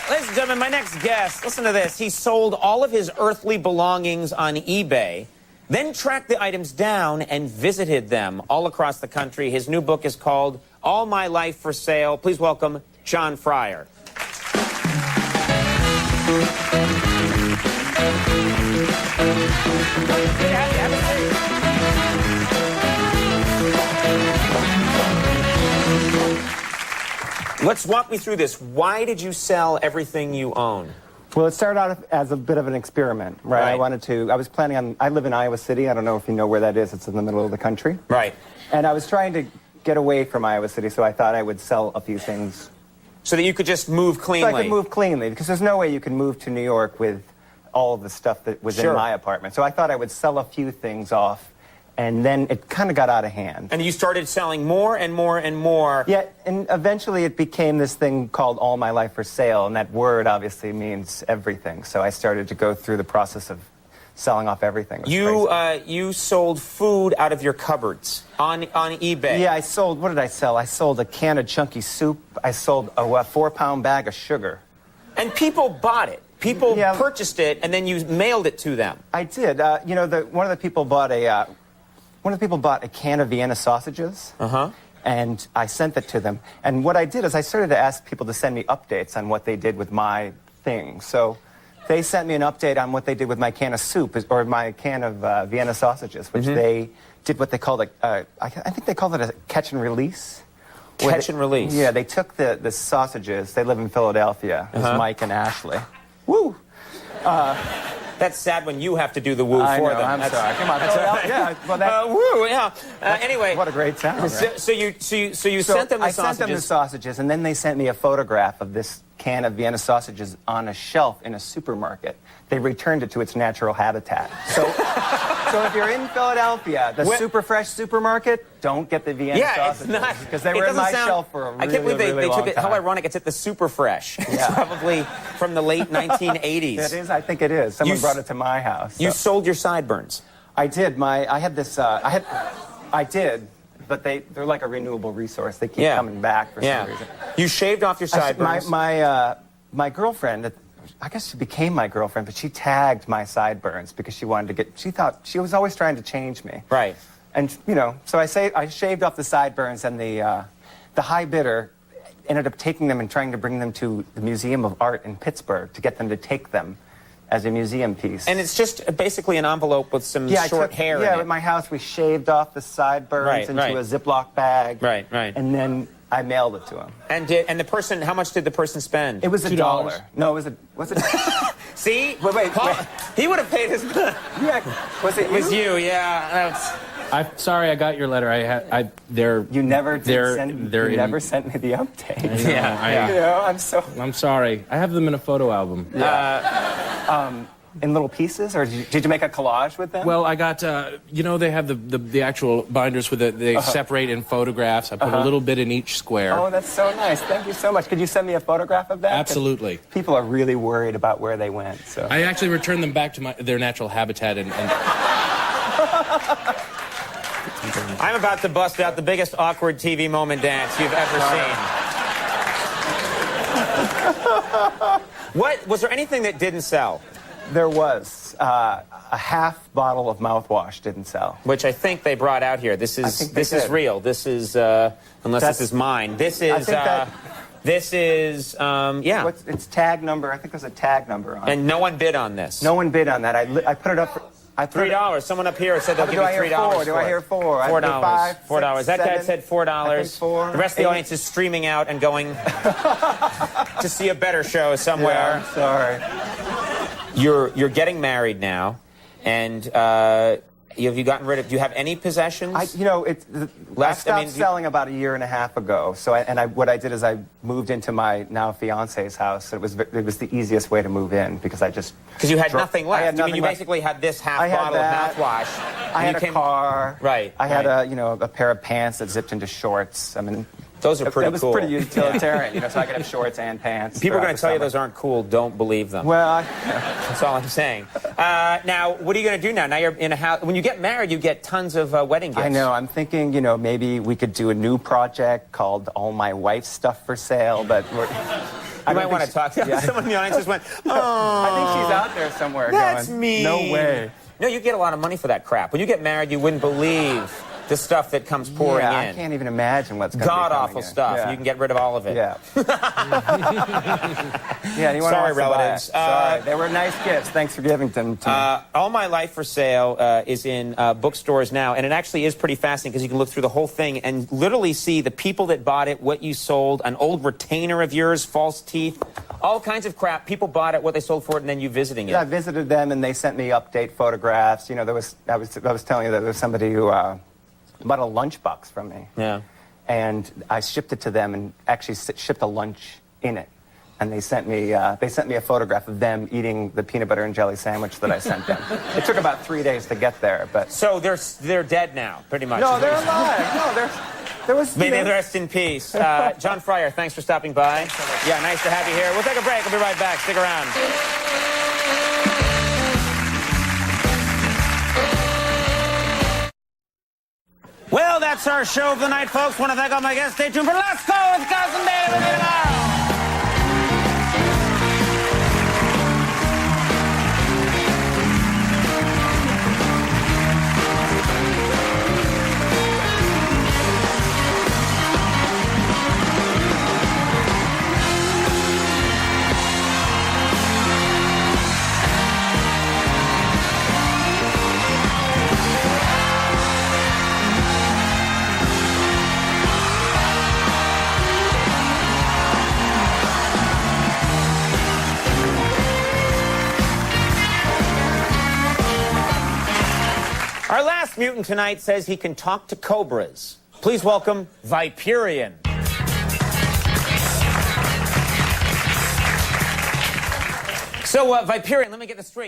Ladies and gentlemen, my next guest, listen to this. He sold all of his earthly belongings on eBay, then tracked the items down and visited them all across the country. His new book is called All My Life for Sale. Please welcome John Freyer. Let's walk me through this. Why did you sell everything you own? Well, it started out as a bit of an experiment, right? I was planning on, I live in Iowa City. I don't know if you know where that is. It's in the middle of the country. Right. And I was trying to get away from Iowa City, so I thought I would sell a few things. So that you could just move cleanly? So I could move cleanly, because there's no way you can move to New York with all of the stuff that was in my apartment. So I thought I would sell a few things off, and then it kind of got out of hand. And you started selling more and more and more. Yeah, and eventually it became this thing called All My Life for Sale, and that word obviously means everything. So I started to go through the process of selling off everything. You sold food out of your cupboards on eBay. Yeah, I sold, what did I sell? I sold a can of chunky soup. I sold a 4-pound bag of sugar. And people bought it. People purchased it, and then you mailed it to them. I did. You know, one of the people bought a can of Vienna sausages. And I sent it to them. And what I did is I started to ask people to send me updates on what they did with my things. So they sent me an update on what they did with my can of soup, or my can of Vienna sausages, which they did what they called I think they called it a catch and release. Catch and release? Yeah, they took the sausages. They live in Philadelphia. It was Mike and Ashley. Woo! That's sad when you have to do the woo for them. I'm sorry. Come on. Yeah. Well, woo. Yeah. Anyway. What a great sound. Right? So you sent them the sausages. I sent them the sausages, and then they sent me a photograph of this can of Vienna sausages on a shelf in a supermarket. They returned it to its natural habitat. So if you're in Philadelphia, the Super Fresh supermarket, don't get the Vienna sausages. Yeah, it's not. Because they were in my shelf for a really, I can't believe they long took it. time. How ironic, it's at the Super Fresh. It's probably from the late 1980s. It is, I think it is. Someone brought it to my house. So. You sold your sideburns. I did. I had this, I did, but they're like a renewable resource. They keep coming back for some reason. You shaved off your sideburns. My girlfriend, I guess she became my girlfriend, but she tagged my sideburns because she wanted to get, she thought, she was always trying to change me. Right. And, you know, so I shaved off the sideburns, and the high bidder ended up taking them and trying to bring them to the Museum of Art in Pittsburgh to get them to take them as a museum piece. And it's just basically an envelope with some short hair in it. Yeah, at my house we shaved off the sideburns into a Ziploc bag. Right. And then I mailed it to him. And the person, how much did the person spend? It was $1. No, was it? See? Wait. He would have paid his... Yeah. Was it you? It was you, yeah. I'm sorry, I got your letter. You never sent me the update. I'm sorry. I have them in a photo album. In little pieces, or did you make a collage with them? Well, I got, you know, they have the actual binders with they separate in photographs. I put a little bit in each square. Oh, that's so nice. Thank you so much. Could you send me a photograph of that? Absolutely. People are really worried about where they went. So I actually returned them back to their natural habitat and I'm about to bust out the biggest awkward TV moment dance you've ever seen. Was there anything that didn't sell? There was. A half bottle of mouthwash didn't sell. Which I think they brought out here. This is real. This is, unless this is mine. This is, It's tag number. I think there's a tag number on it. And no one bid on this? No one bid on that. I put it up for... $3. Someone up here said they'll give you $3. Do I hear $4? $4. That guy said $4. I think 4. The rest of the audience is streaming out and going to see a better show somewhere. Yeah, sorry. You're getting married now, and have you gotten rid of? Do you have any possessions? I stopped selling about a year and a half ago. So what I did is I moved into my now fiance's house. It was the easiest way to move in because you had nothing left. You basically had this half bottle of mouthwash. I had a car. Right. I had a pair of pants that zipped into shorts. I mean. Those are pretty cool. It was pretty utilitarian, so I could have shorts and pants. People are going to tell you those aren't cool. Don't believe them. Well, that's all I'm saying. Now, what are you going to do now? Now you're in a house. When you get married, you get tons of wedding gifts. I know. I'm thinking, maybe we could do a new project called All My Wife's Stuff for Sale, but You might want to talk to her. Someone in the audience just went, oh. I think she's out there somewhere That's going, mean. no way. No, you get a lot of money for that crap. When you get married, you wouldn't believe the stuff that comes pouring in. I can't even imagine what's going to be God-awful stuff. Yeah. You can get rid of all of it. Yeah. Yeah, anyone Sorry, wants to relatives. buy it. Sorry. They were nice gifts. Thanks for giving them to me. All My Life for Sale is in bookstores now, and it actually is pretty fascinating because you can look through the whole thing and literally see the people that bought it, what you sold, an old retainer of yours, false teeth, all kinds of crap. People bought it, what they sold for it, and then you visiting it. Yeah, I visited them, and they sent me update photographs. You know, I was telling you that there was somebody who bought a lunchbox from me. Yeah. And I shipped it to them and actually shipped a lunch in it. And they sent me a photograph of them eating the peanut butter and jelly sandwich that I sent them. It took about 3 days to get there, but... So they're dead now, pretty much. No, they're alive. No, there was... May they rest in peace. John Freyer, thanks for stopping by. Yeah, nice to have you here. We'll take a break. We'll be right back. Stick around. Well, that's our show of the night, folks. Want to thank all my guests. Stay tuned for Let's Go with Cousin David with you tomorrow. Our last mutant tonight says he can talk to cobras. Please welcome Viperian. So, Viperian, let me get this straight.